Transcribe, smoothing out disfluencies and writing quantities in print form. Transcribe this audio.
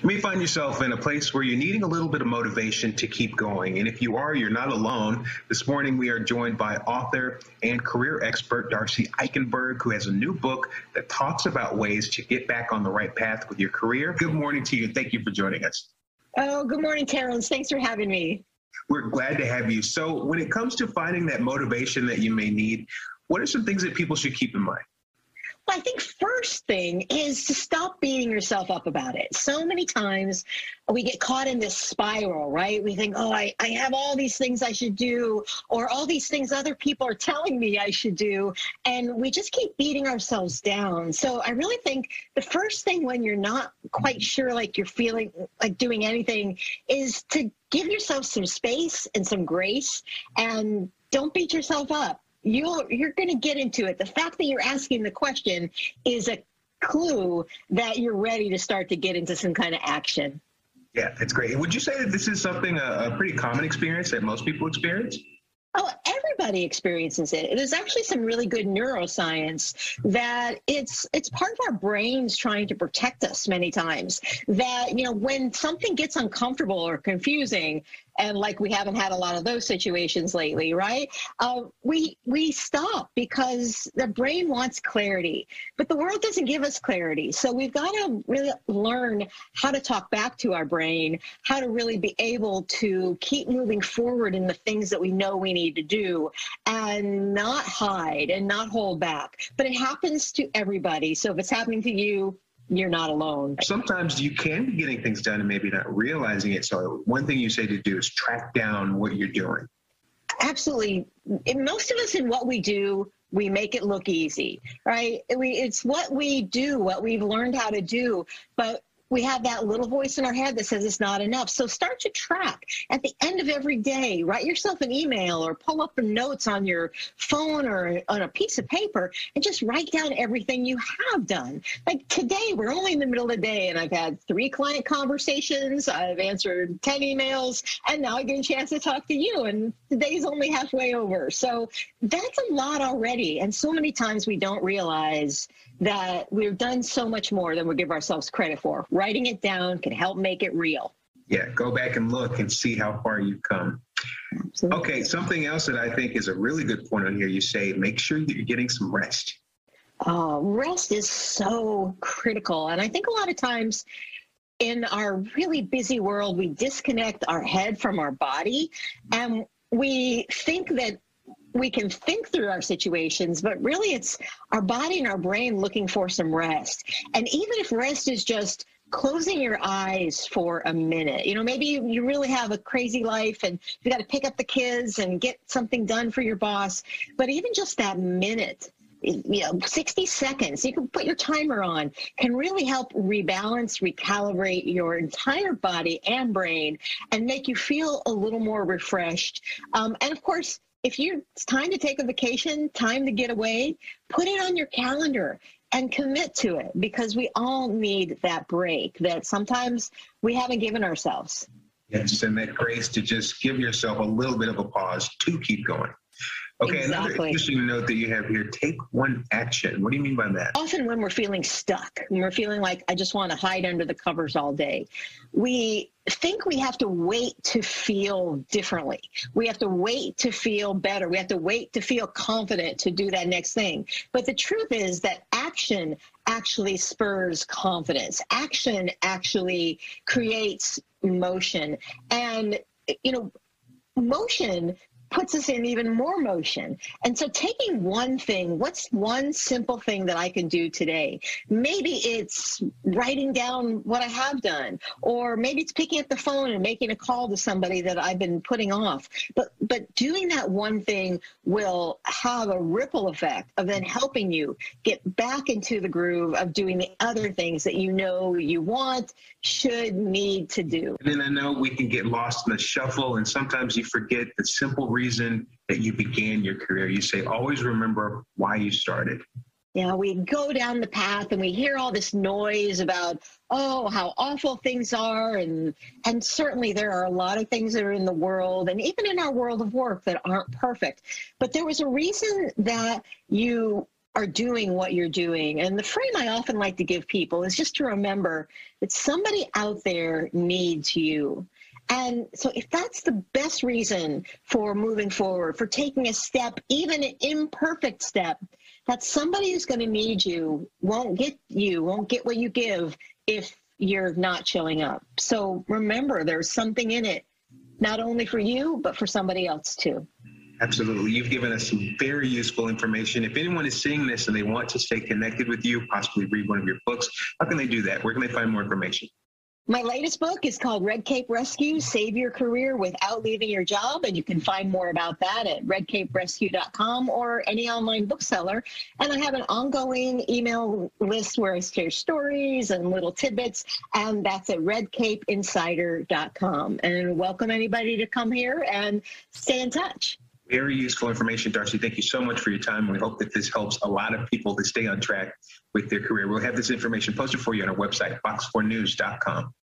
You may find yourself in a place where you're needing a little bit of motivation to keep going. And if you are, you're not alone. This morning, we are joined by author and career expert Darcy Eikenberg, who has a new book that talks about ways to get back on the right path with your career. Good morning to you. Thank you for joining us. Oh, good morning, Terrence. Thanks for having me. We're glad to have you. So when it comes to finding that motivation that you may need, what are some things that people should keep in mind? Well, I think first thing is to stop beating yourself up about it. So many times we get caught in this spiral, right? We think, oh, I have all these things I should do, or all these things other people are telling me I should do. And we just keep beating ourselves down. So I really think the first thing when you're not quite sure, like you're feeling like doing anything, is to give yourself some space and some grace, and don't beat yourself up. You're going to get into it. The fact that you're asking the question is a clue that you're ready to start to get into some kind of action. Yeah, that's great. Would you say that this is something, a pretty common experience that most people experience? Oh, everybody experiences it. There's actually some really good neuroscience that it's part of our brains trying to protect us many times. That, you know, when something gets uncomfortable or confusing, and like we haven't had a lot of those situations lately, right? We stop because the brain wants clarity, but the world doesn't give us clarity. So we've got to really learn how to talk back to our brain, how to really be able to keep moving forward in the things that we know we need to do, and not hide and not hold back. But it happens to everybody. So if it's happening to you, you're not alone. Sometimes you can be getting things done and maybe not realizing it. So one thing you say to do is track down what you're doing. Absolutely. Most of us in what we do, we make it look easy, right? It's what we do, what we've learned how to do, but we have that little voice in our head that says it's not enough. So start to track. At the end of every day, write yourself an email or pull up the notes on your phone or on a piece of paper and just write down everything you have done. Like today, we're only in the middle of the day and I've had 3 client conversations, I've answered 10 emails, and now I get a chance to talk to you, and the day's only halfway over. So that's a lot already. And so many times we don't realize that we've done so much more than we give ourselves credit for. Writing it down can help make it real. Yeah, go back and look and see how far you've come. Absolutely. Okay, something else that I think is a really good point on here, you say, make sure that you're getting some rest. Rest is so critical. And I think a lot of times in our really busy world, we disconnect our head from our body, and we think that we can think through our situations, but really it's our body and our brain looking for some rest. And even if rest is just closing your eyes for a minute, you know, maybe you really have a crazy life and you got to pick up the kids and get something done for your boss. But even just that minute, 60 seconds, you can put your timer on, can really help rebalance, recalibrate your entire body and brain and make you feel a little more refreshed. And of course, if it's time to take a vacation, time to get away, put it on your calendar and commit to it, because we all need that break that sometimes we haven't given ourselves. Yes, and that grace to just give yourself a little bit of a pause to keep going. Okay, Exactly. Another interesting note that you have here, take one action. What do you mean by that? Often when we're feeling stuck, when we're feeling like I just want to hide under the covers all day, we think we have to wait to feel differently. We have to wait to feel better. We have to wait to feel confident to do that next thing. But the truth is that action actually spurs confidence. Action actually creates motion. And, motion puts us in even more motion. And so taking one thing, what's one simple thing that I can do today? Maybe it's writing down what I have done, or maybe it's picking up the phone and making a call to somebody that I've been putting off. But doing that one thing will have a ripple effect of then helping you get back into the groove of doing the other things that you know you want, should, need to do. And then I know we can get lost in the shuffle, and sometimes you forget the simple reason that you began your career. You say, always remember why you started. Yeah, we go down the path and we hear all this noise about, oh, how awful things are. And certainly there are a lot of things that are in the world and even in our world of work that aren't perfect. But there was a reason that you are doing what you're doing. And the frame I often like to give people is just to remember that somebody out there needs you. And so if that's the best reason for moving forward, for taking a step, even an imperfect step, that somebody who's going to need you won't get what you give if you're not showing up. So remember, there's something in it, not only for you, but for somebody else too. Absolutely. You've given us some very useful information. If anyone is seeing this and they want to stay connected with you, possibly read one of your books, how can they do that? Where can they find more information? My latest book is called Red Cape Rescue, Save Your Career Without Leaving Your Job. And you can find more about that at redcaperescue.com or any online bookseller. And I have an ongoing email list where I share stories and little tidbits. And that's at redcapeinsider.com. And welcome anybody to come here and stay in touch. Very useful information, Darcy. Thank you so much for your time. We hope that this helps a lot of people to stay on track with their career. We'll have this information posted for you on our website, fox4news.com.